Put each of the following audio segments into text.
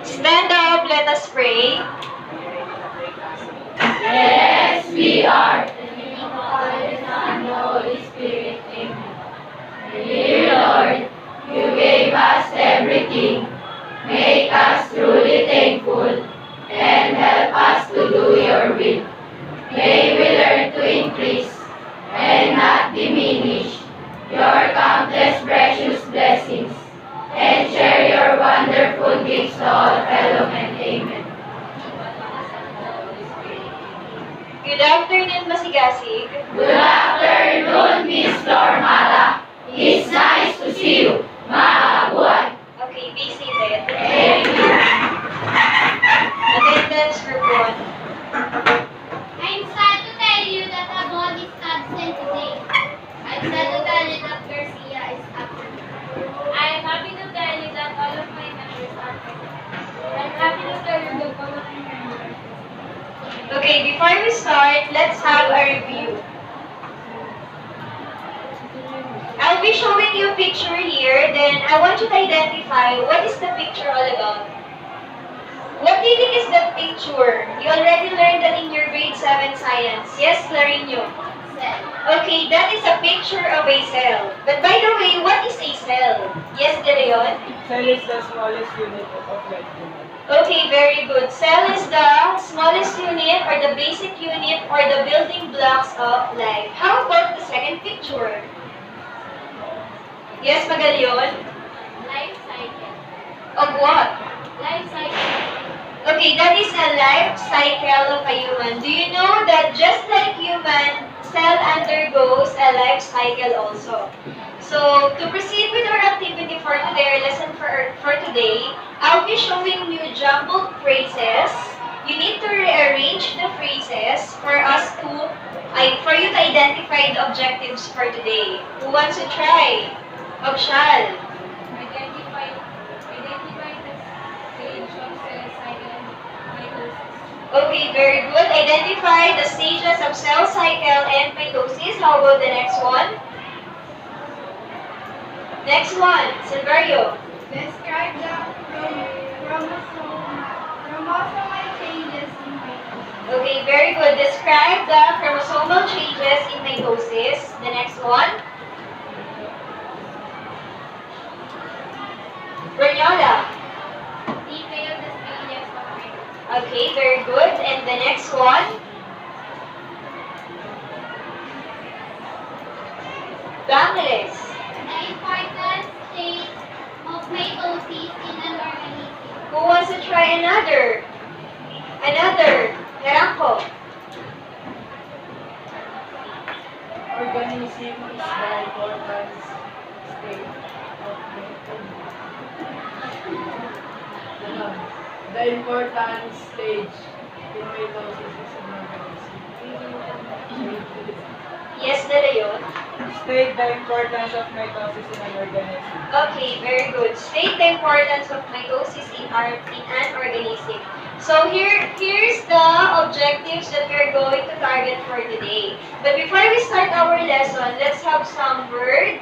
Stand up, let us pray. Yes, we are. In the name of the Father, Son, and Holy Spirit. Amen. Dear Lord, you gave us everything. Make us truly thankful and help us to do your will. May we learn to increase and not diminish your countless precious blessings and share your wonderful gifts to all fellow men. Amen. Good afternoon, Masigasig. Good afternoon, Miss Lormata. It's nice to see you. Mabuhay. Okay, be seated. Thank you. Attendance report. I'm sad to tell you that Abon is absent today. I'm sad to tell you that Garcia is absent. I am happy to tell you that all of my members are present. I'm happy to tell you that all of my members are present. Okay, before we start, let's have a review. I'll be showing you a picture here, then I want you to identify what is the picture all about. What do you think is the picture? You already learned that in your grade 7 science. Yes, Clarino? Cell. Okay, that is a picture of a cell. But by the way, what is a cell? Yes, De Leon? Cell is the smallest unit of life. Okay, very good. Cell is the smallest unit or the basic unit or the building blocks of life. How about the second picture? Yes, Magalion? Life cycle. Of what? Life cycle. Okay, that is a life cycle of a human. Do you know that just like human, cell undergoes a life cycle also? So, to proceed with our activity for today, our lesson for today, I'll be showing you jumbled phrases. You need to rearrange the phrases for you to identify the objectives for today. Who wants to try? Obshal. Identify the stage of cell cycle and mitosis. Okay, very good. Identify the stages of cell cycle and mitosis. How about the next one? Next one, Silverio. Describe the chromosomal changes in mitosis. Okay, very good. Describe the chromosomal changes in mitosis. The next one. Berniola. Detail the stages of mitosis. Okay, very good. And the next one. Bangeles. The important stage of mitosis in an organism. Who wants to try another? Heranko. Organism is the important state of the important stage in mitosis is an organism. Yes, De Leon. State the importance of mitosis in an organism. Okay, very good. State the importance of mitosis in an organism. So here's the objectives that we're going to target for today. But before we start our lesson, let's have some words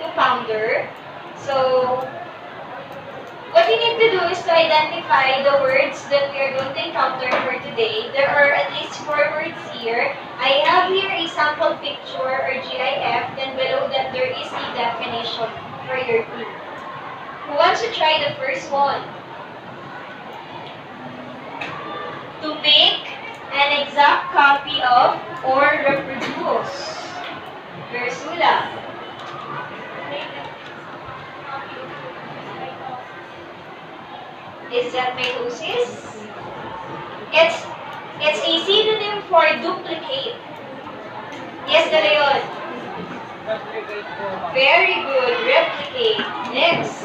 to ponder. So what you need to do is to identify the words that we are going to encounter for today. There are at least 4 words here. I have here a sample picture or GIF, then below that there is a definition for your team. Who wants to try the first one? To make an exact copy of or reproduce. Ursula. Is that mitosis? It's a synonym for duplicate. Yes, De Leon. Replicate form. Very good. Replicate. Next.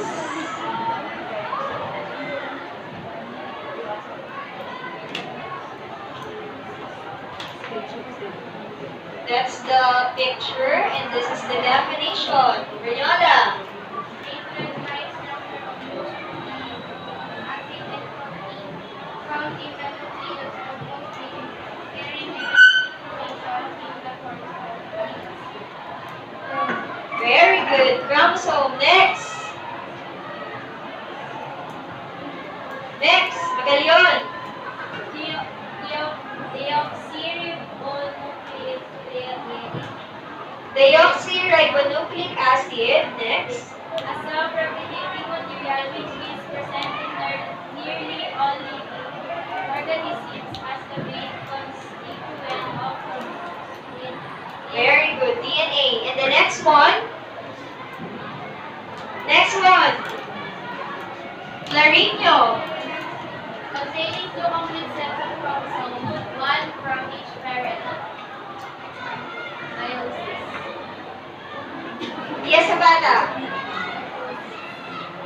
That's the picture and this is the definition. Renyola. Found in the nucleus of protein carrying the information in the chromosome. Very good. Chromosome. Next. Next, Magalyon. Deoxyribonucleic acid. Next. A self-replicating material which is present in nearly all living organisms as the main constituent of chromosomes. Very good. DNA. And the next one. Next one. Clarinho. Containing two complete sets of chromosomes, one from each parent. Meiosis. Yes, Sabata.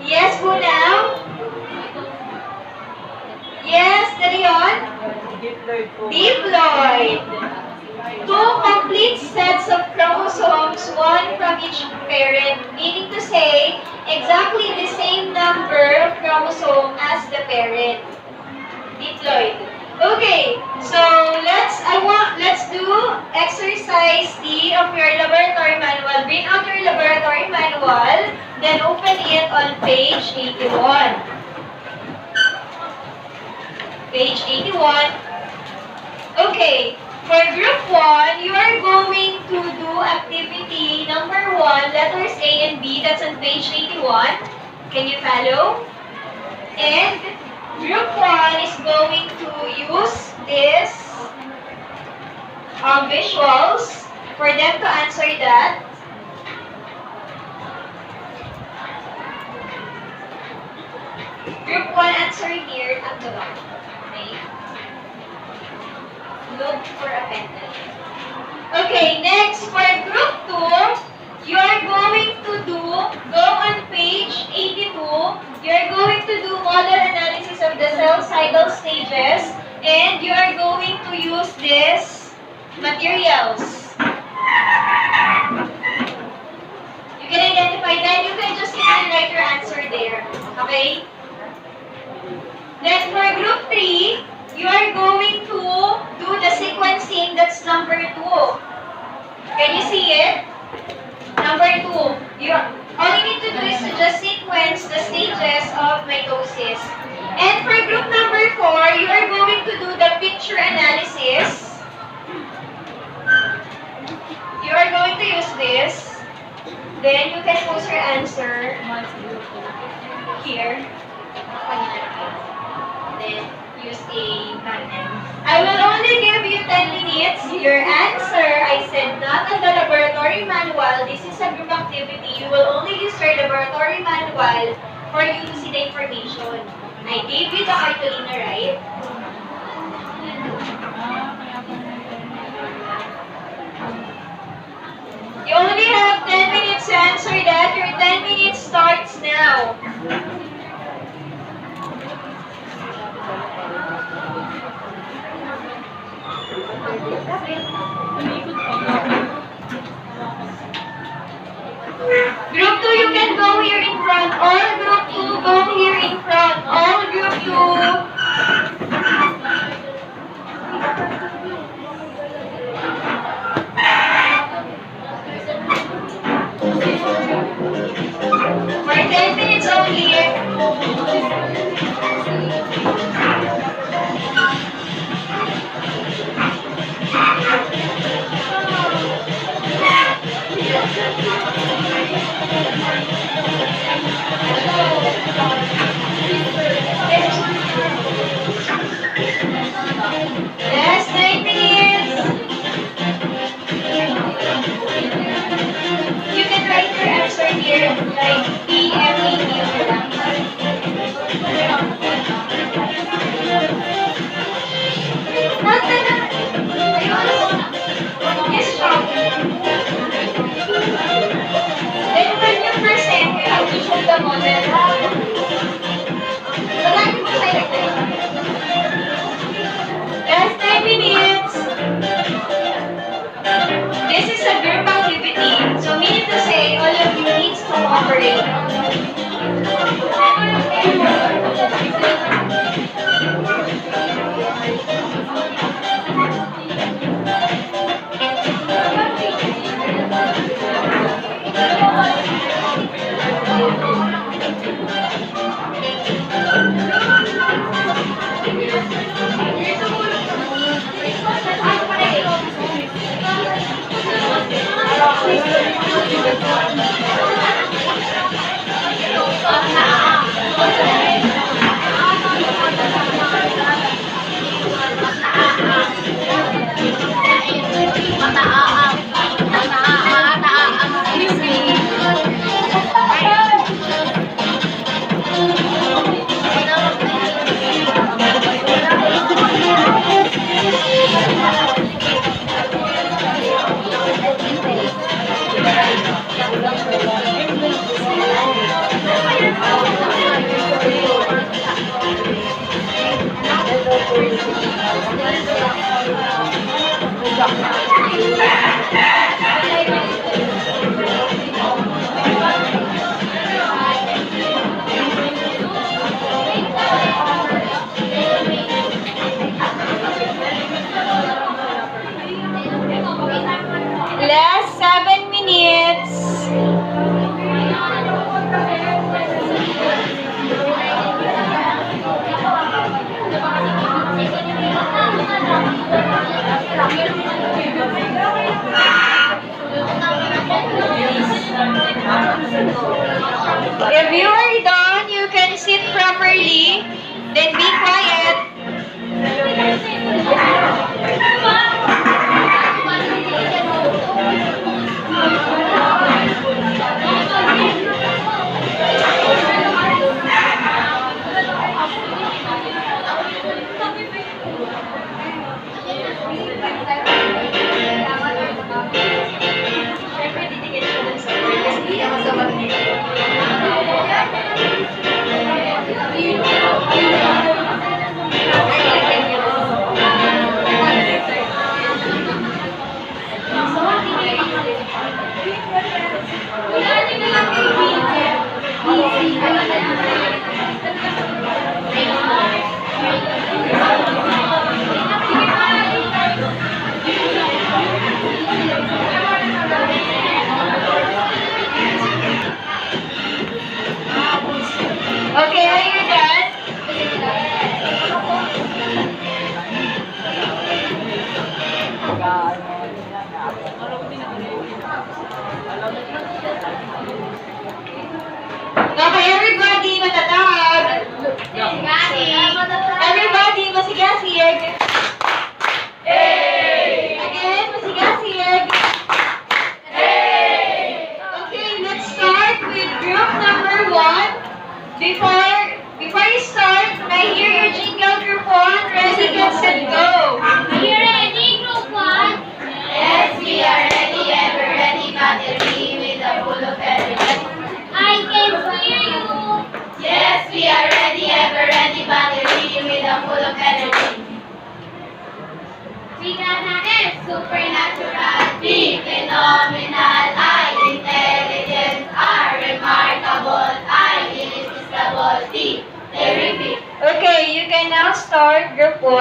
Yes, Bunao. Yes, Darion. Diploid po. Diploid. Two complete sets of chromosomes, one from each parent, meaning to say, exactly the same number of chromosome as the parent. Diploid. Okay, so let's do exercise D of your laboratory manual. Bring out your laboratory manual, then open it on page 81. Page 81. Okay, for group 1, you are going to do activity number 1, letters A and B. That's on page 81. Can you follow? And group 1 is going to use this visuals for them to answer that. Group 1 answering here at the back. Okay. Look for a pencil. Okay, next for group 2, you are going to go on page 82, you are going to do model analysis of the cell cycle stages, and you are going to use this materials. You can identify that, you can just simply write your answer there. Okay? Then for group 3, you are going to do the sequencing, that's number 2. Can you see it? Number 2. All you need to do is to just sequence the stages of mitosis. And for group number 4, you are going to do the picture analysis. You are going to use this. Then you can post your answer here. Then use a magnet. I will only give you 10 minutes. Your answer, I said not on the laboratory manual. This is a group activity. You will only use your laboratory manual for you to see the information. I gave you the cartolina, right? You only have 10 minutes to answer that. Your 10 minutes starts now. Group 2, you can go here in front. All group 2, go here in front. All group 2. For 10 minutes only. Last 7 minutes. If you are done, you can sit properly. Then be quiet. Siyempre, titigil siya dun sa board kasi hindi naman dapat nito. Okay, are you done? Okay, everybody, matatawag. Everybody, masigasig. Again, masigasig. Okay, let's start with group number 1. Before you start, may I hear your jingle, group 1. Ready, get set, go. Are you ready, group 1? Yes, we are ready, ever ready, battery with a full of energy. I can hear you. Yes, we are ready, ever ready, battery with a full of energy. Brigada S. Supernatural, B, phenomenal, I, intelligent, R, remarkable, I, irresistible, T, terrific. Okay, you can now start group 1.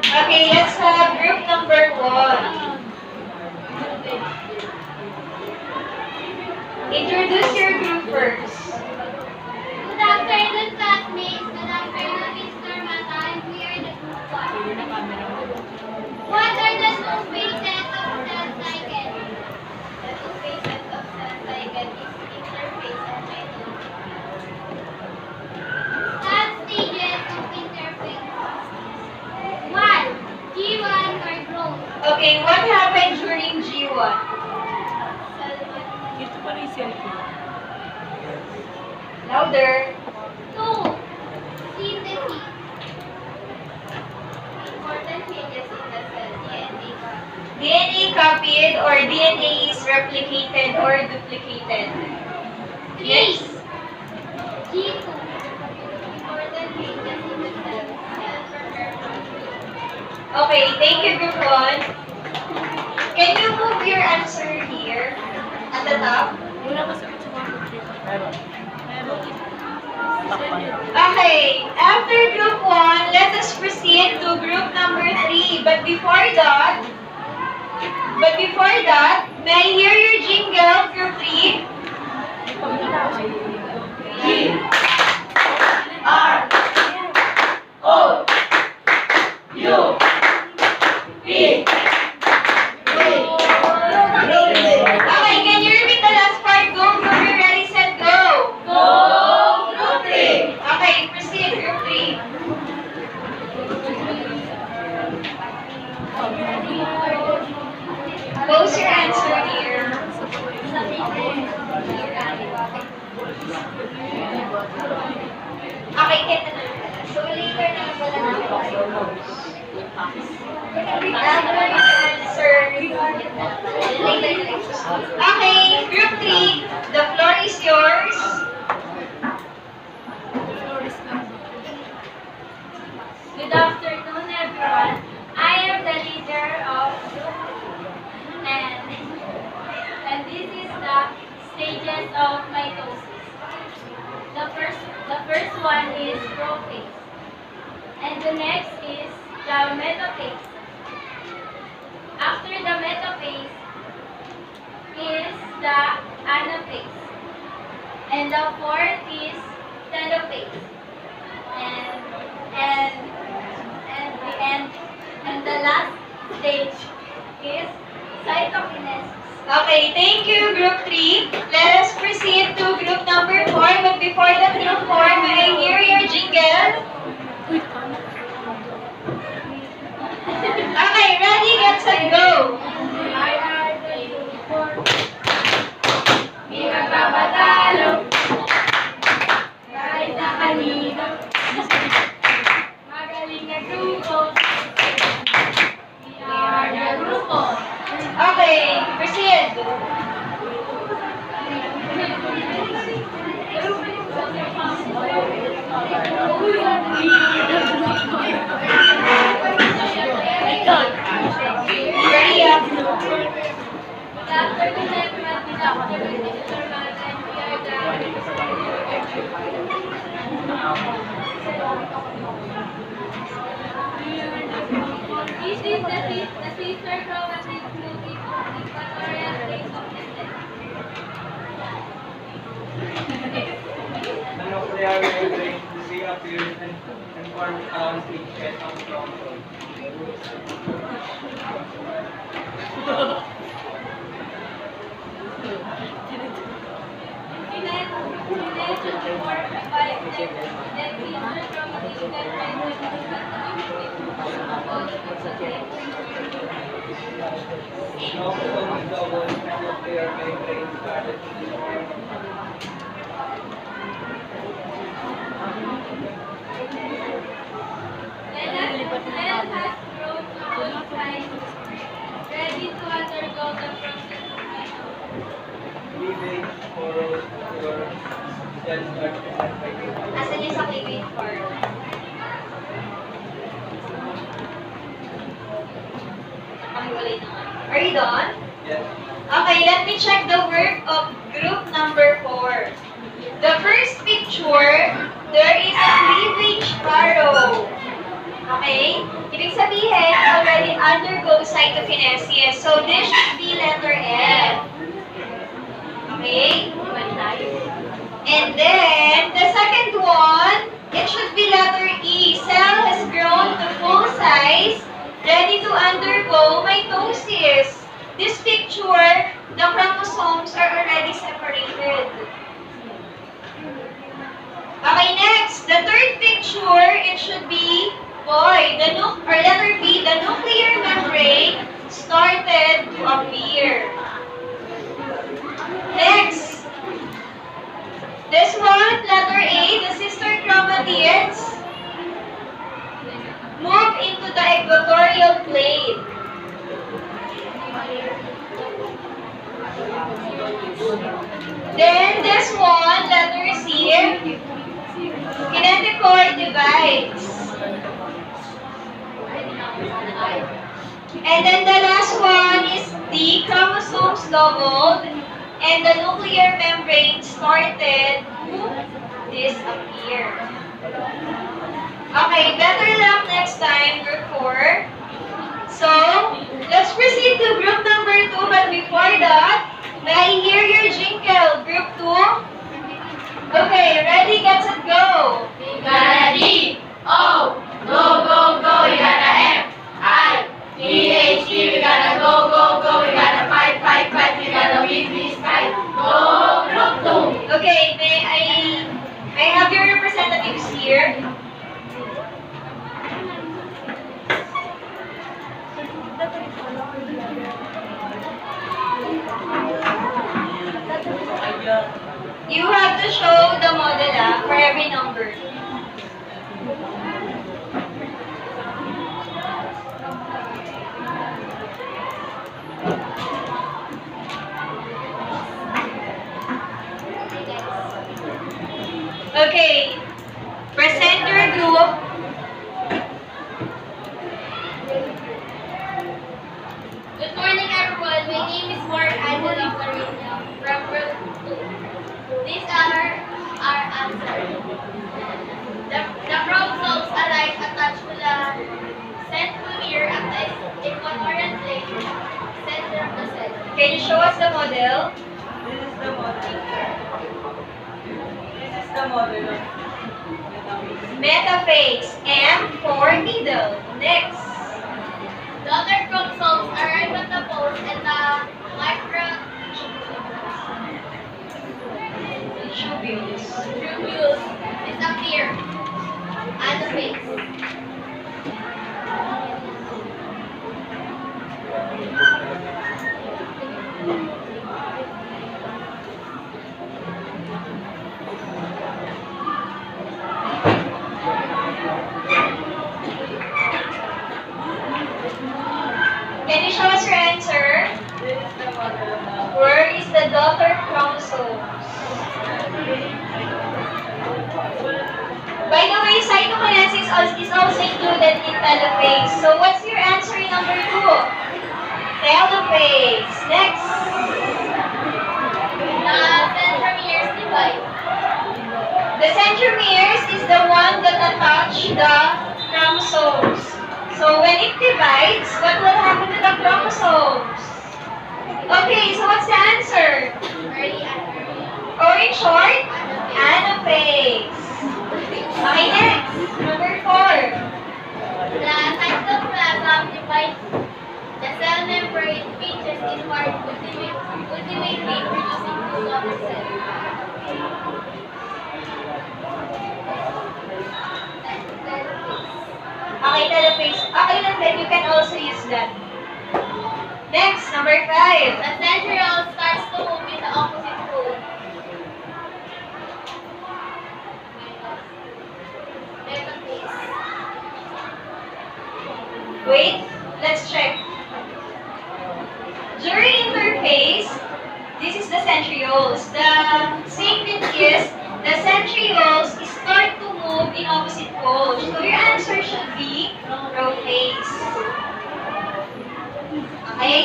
Okay, let's have group number 1. Introduce your group first. Good afternoon, classmates. Good afternoon, Mr. Mata, and we are the group 1. What are the two phases of cell cycle? The two phases of cell cycle is interphase and mitosis. Some stages of interphase. 1. G1 or growth. Okay, what happened during G1? Louder. 2. Synthesis. Important changes in the cell DNA. DNA copied or DNA is replicated or duplicated? 3. Yes. G2. Important changes in the cell prepare function. Okay, thank you, group 1. Can you move your answer here at the top? Okay, after group 1, let us proceed to group number 3. But before that, may I hear your jingle, group 3? G R O U P Okay, can you repeat the last part? Go, group, you ready, set, go. Go Group 3. Okay, proceed, group 3. Post your answer here. Okay, get na lang. So later na lang pala namin tayo. After your answer, later na lang. Okay, group 3, the floor is yours. Good afternoon, everyone. I am the leader of Group and this is the stages of mitosis. The first one is prophase, and the next is the metaphase. After the metaphase is the anaphase, and the fourth is telophase, and the last stage is cytokinesis. Okay, thank you, group 3. Let us proceed to group number 4. But before the group 4, may I hear your jingle? Okay, ready, get set, go. Di magpapatalo kahit na kanino. Magaling na grupo. We are the grupo. Okay, proceed. Ready up. Good afternoon, everyone. Good afternoon, Mr. Martin. We are This is the sister chromatic equatorial plate of the set. The nuclear membrane reappears and forms around inches of chromosome. Chromosome is double and nuclear membrane started to form. Let us grow to full size, ready to undergo the process of mitosis. Cleavage follows your cell start to divide. Asan yung sa cleavage part? Nakahiwalay na nga. Are you done? Yes. Okay, let me check the work of group number 4. The first picture, there is a cleavage arrow. Okay? Ibig sabihin, already undergo cytokinesis. So this should be letter F. Okay? And then, the second one, it should be letter E. Cell has grown to full size, ready to undergo mitosis. This picture, the chromosomes are already separated. Okay, next, the third picture, it should be boy. Letter B, the nuclear membrane started to appear. Next, this one, letter A, the sister chromatids move into the equatorial plate. Then this one, letter C, kinetochore divides. And then the last one is D, chromosomes doubled, and the nuclear membrane started to disappear. Okay, better luck next time, group 4. So, let's proceed to group number 2, but before that, may I hear your jingle, group 2? Okay, ready, get set, go! We got a D, O, go, go, go, we got a F, I, P, H, T, we got a go, go, go, we got a fight, fight, fight, we got a win, win, fight, go, group 2. Okay, I have your representatives here. You have to show the model for every number. Okay, present your group. Good morning, everyone. My name is Edutuber from Group 2. These are our answers. The chromosomes alike attached to the centromere at the equatorial plane, center of the cell. Can you show us the model? This is the model. This is the model of Metaphase. M for middle. Next. The other chromosomes arrive at the poles and the Tubules. microtubules disappear. Anaphase. Can you show us your answer? this is the model of Where is the daughter chromosome? By the way, cytokinesis is also included in telophase. So what's your answer in number 2? Telophase. Next. The centromeres divide. The centromeres is the one that attach the chromosomes. So when it divides, what will happen to the chromosomes? Okay, so what's the answer? Early and early. Or in short, anaphase. Okay, next. Number 4. The cytoplasm divides the cell membrane pinches inward, ultimately producing two daughter cells. Okay, telophase. Okay lang then, you can also use that. Next, number 5. The centriole starts to move in the opposite pole. Metaphase. Wait, let's check. During interphase, this is the centrioles. The statement is the centrioles start to move in opposite poles. So your answer should be prophase. Okay?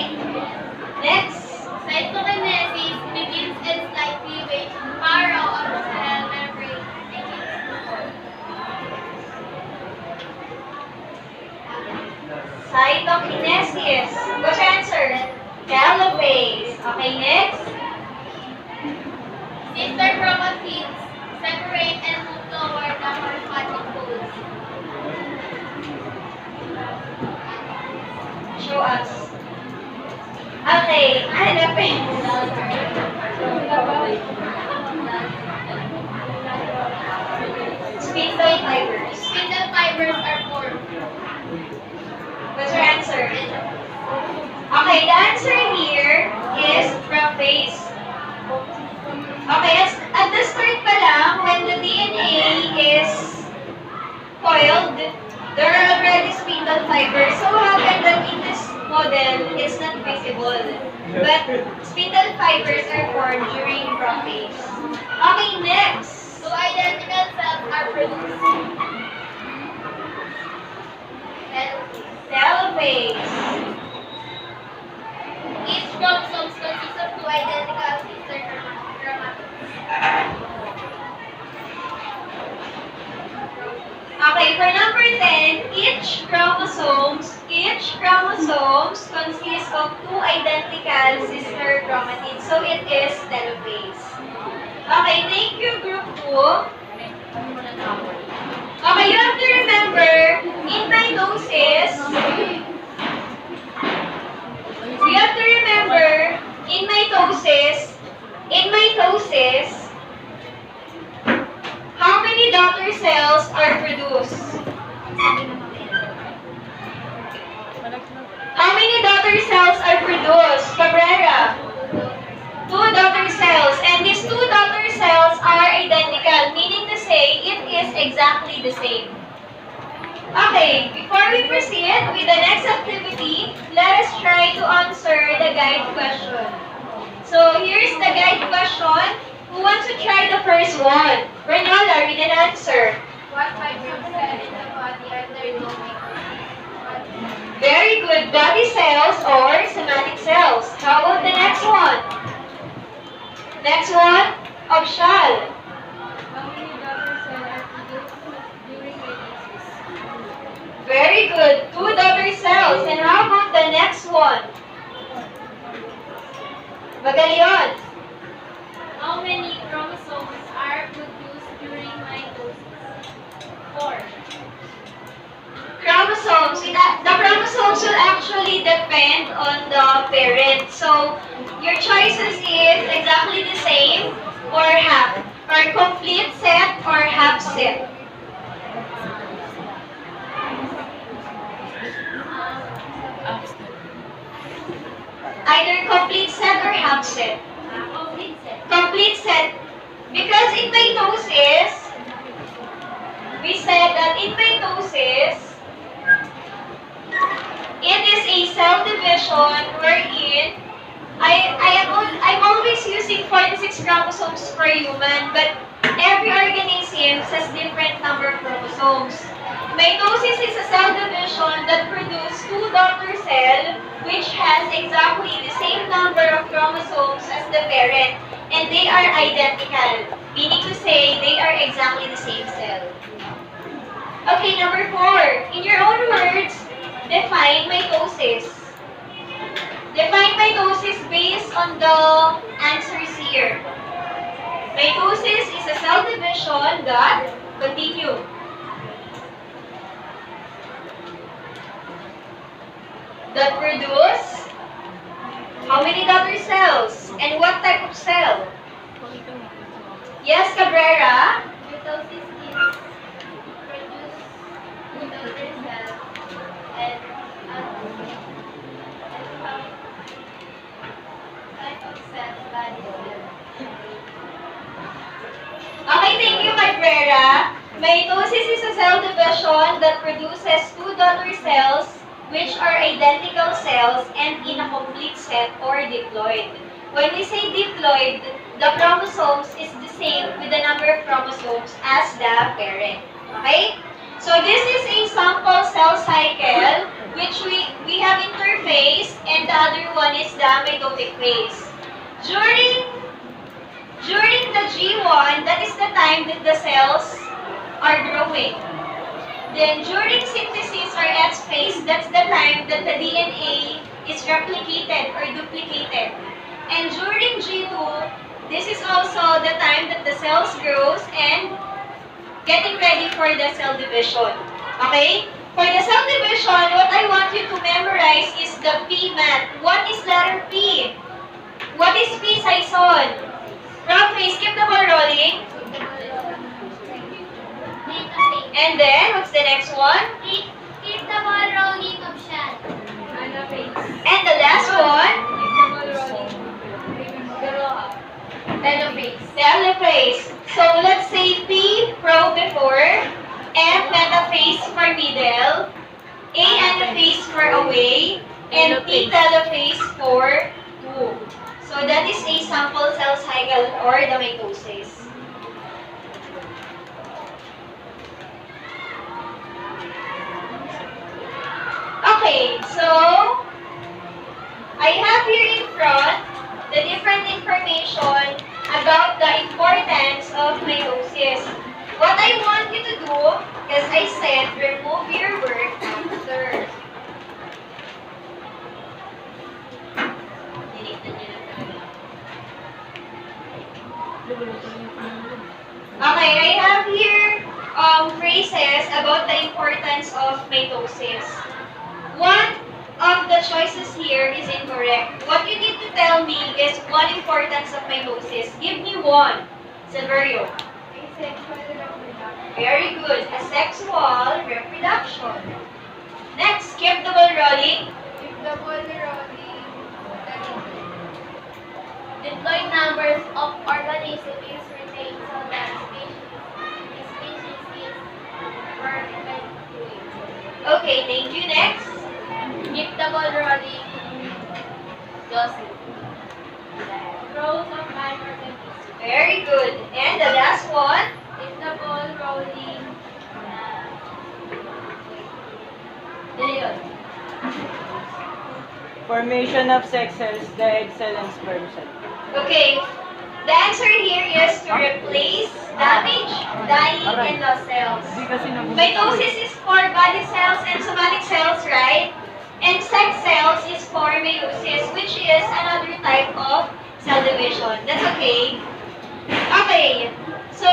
Next. Cytokinesis begins in slight cleavage, furrow on the cell membrane begins to form. Cytokinesis. What's your answer? Telophase. Okay, next. Sister chromatids separate and move toward the morphologic poles. Show us. Okay, anaphase. Spindle fibers. Spindle fibers are formed. What's your answer? Okay, the answer here is prophase. Okay, at the start pa lang, when the DNA is coiled, there are already spindle fibers. So what happened that in this model, it's not visible. But spindle fibers are formed during prophase. Okay, next. Two identical cells are produced. Telophase. Each chromosome consists of two identical sister chromatids. Okay, for number 10, each chromosomes consists of two identical sister chromatids. So it is telophase. Okay, thank you, group 2. Okay, you have to remember, in mitosis, we have to remember, in mitosis, how many daughter cells are produced? How many daughter cells are produced, Cabrera? 2 daughter cells. And these 2 daughter cells are identical, meaning to say it is exactly the same. Okay, before we proceed with the next activity, let us try to answer the guide question. So here's the guide question. Who wants to try the first one? Renola, read an answer. What types of cells in the body are there no Very good. Body cells or somatic cells. How about the next one? Next one, Abshal. How many daughter cells are produced during meiosis? Very good. 2 daughter cells. And how about the next one? Magalion. How many chromosomes are produced during mitosis? 4. Chromosomes. The chromosomes will actually depend on the parent. So, your choices is exactly the same or half. Or complete set or half set. Either complete set or half set. Complete set. Complete set. Because in mitosis, we said that in mitosis, it is a cell division wherein I'm always using 46 chromosomes per human, but every organism has different number of chromosomes. Mitosis is a cell division that produces 2 daughter cells which has exactly the same number of chromosomes as the parent, and they are identical, meaning to say they are exactly the same cell. Okay, number 4. In your own words, define mitosis. Define mitosis based on the answers here. Mitosis is a cell division that, continue, that produce how many daughter cells and what type of cell? Yes, Cabrera. Mitosis is produce daughter cells and type of cells body cells. Okay, thank you, Cabrera. Mitosis is a cell division that produces 2 daughter cells which are identical cells and in a complete set or diploid. When we say diploid, the chromosomes is the same with the number of chromosomes as the parent. Okay? So this is a sample cell cycle which we have interphase, and the other one is the mitotic phase. During the G1, that is the time that the cells are growing. Then during synthesis or S phase, that's the time that the DNA is replicated or duplicated. And during G2, this is also the time that the cells grows and getting ready for the cell division. Okay? For the cell division, what I want you to memorize is the P math. What is letter P? What is P, Saison? Prophase, keep the ball rolling. And then, what's the next one? Keep the ball rolling, Abshal. And the last one? Telophase. Telophase. So, let's say P, pro before, M, metaphase for middle, A, anaphase for away, and T, telophase for two. So, that is a sample cell cycle or the mitosis. Okay, so I have here in front the different information about the importance of meiosis. What I want you to do, as I said, remove your work after. some phrases about the importance of mitosis. One of the choices here is incorrect. What you need to tell me is one importance of mitosis. Give me one. Severio. Asexual reproduction. Very good. Asexual reproduction. Next, keep the ball rolling. If the ball rolling, Diploid numbers of organisms is retained so that species is perpetuated. Okay, thank you. Next. Keep the ball rolling. Joseph. growth of an organism. Very good. And the last one. If the ball rolling, Leon. Formation of sex cells, the egg cell and sperm cell. Okay. The answer here is to replace damaged, dying, and lost cells. Hindi kasi Mitosis is for body cells and somatic cells, right? And sex cells is for meiosis, which is another type of cell division. That's okay. Okay. So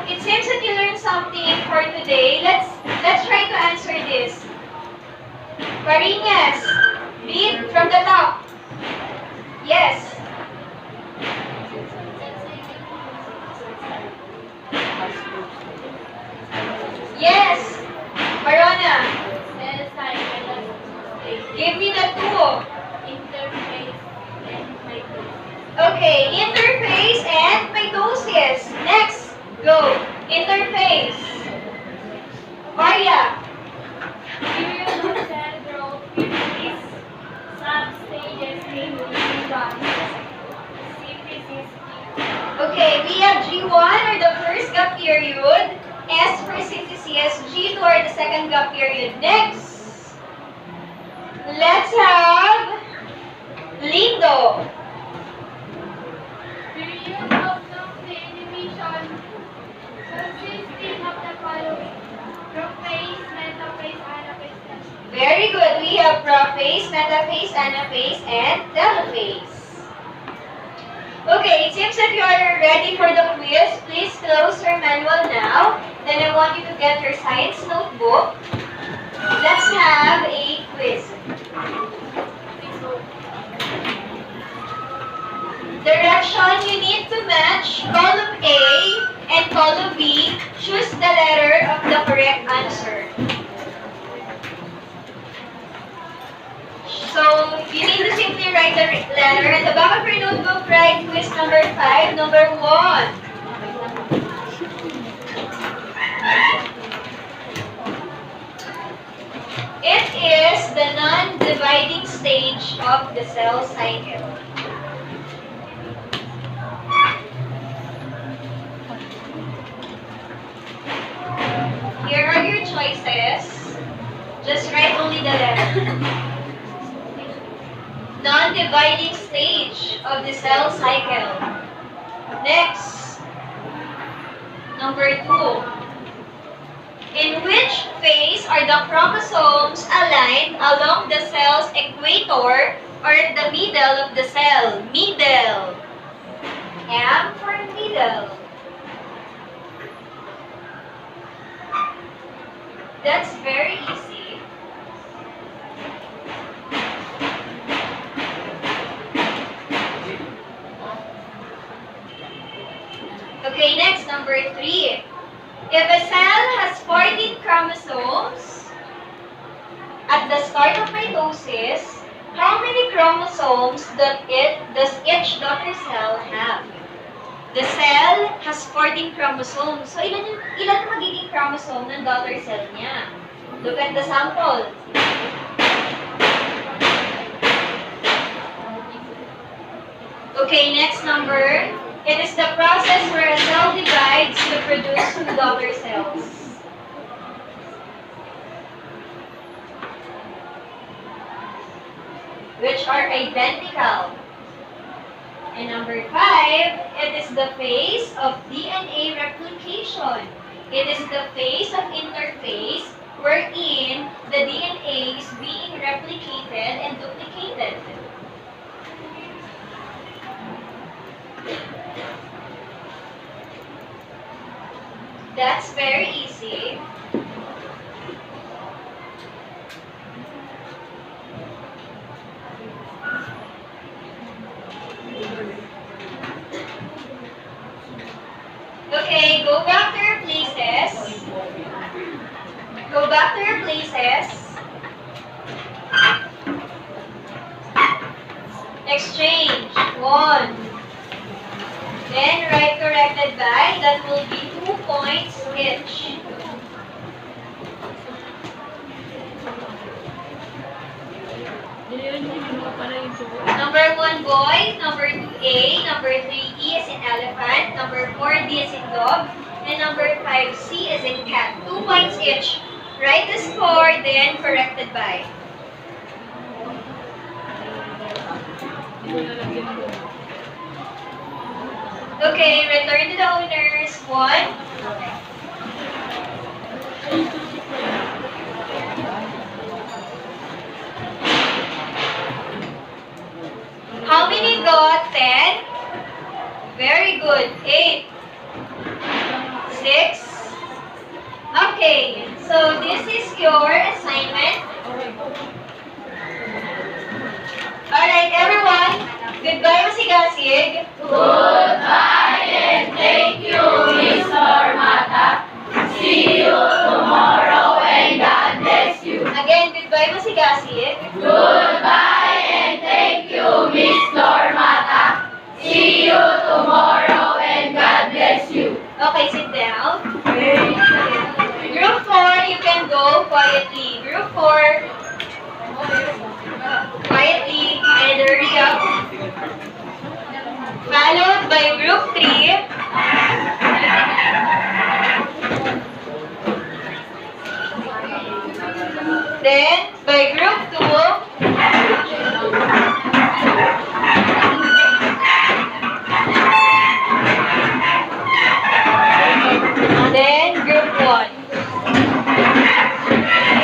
it seems that you learned something for today. Let's try to answer this. Parinas, read from the top. Yes. Yes. Marona, cell cycle, give me the two. interface, and mitosis. Okay, interface and mitosis. Next, go. Interface. Maria. Period of cell growth is sub-stages namely G1, synthesis, Okay, we have G1 or the first gap period. S for synthesis. G2 or the second gap period. Next, let's have Lindo. period of nuclear division consisting of the following: prophase, metaphase, anaphase. Very good. We have prophase, metaphase, anaphase, and telophase. Okay, it seems that you are ready for the quiz. Please close your manual now. Then I want you to get your science notebook. Let's have a quiz. Direction, you need to match column A and column B. Choose the letter of the correct answer. So, you need to simply write the letter. At the back of your notebook, write quiz number 5, number 1. It is the non-dividing stage of the cell cycle. Here are your choices. Just write only the letter. Non-dividing stage of the cell cycle. Next, number 2. In which phase are the chromosomes aligned along the cell's equator or at the middle of the cell? Middle. M for middle. That's very easy. Okay, next, number 3. If a cell has 14 chromosomes at the start of mitosis, how many chromosomes does each daughter cell have? The cell has 14 chromosomes. So, ilan magiging chromosome ng daughter cell niya? Look at the sample. Okay, next number. It is the process where a cell divides to produce 2 daughter cells. Which are identical. And number 5, it is the phase of DNA replication. It is the phase of interphase wherein the DNA is being replicated and duplicated. That's very easy. see. Okay, go back to your places. Go back to your places. Exchange. 1. Then write corrected by. That will be 2 points each. Number 1, boy. Number 2, A. Number 3, E is in elephant. Number 4, D is in dog. And number 5, C is in cat. 2 points each. Write the score, then corrected by. Okay, return to the owners. 1. How many got 10? Very good. 8. 6. Okay, so this is your assignment. Alright, everyone. Goodbye, masigasig. Goodbye and thank you, Mr. Mata. See you tomorrow and God bless you. Again, goodbye, masigasig. Goodbye and thank you, Mr. Mata. See you tomorrow and God bless you. Okay, sit down. Group 4, you can go quietly. Group 4, quietly and hurry up. Followed by group 3. Then by group 2.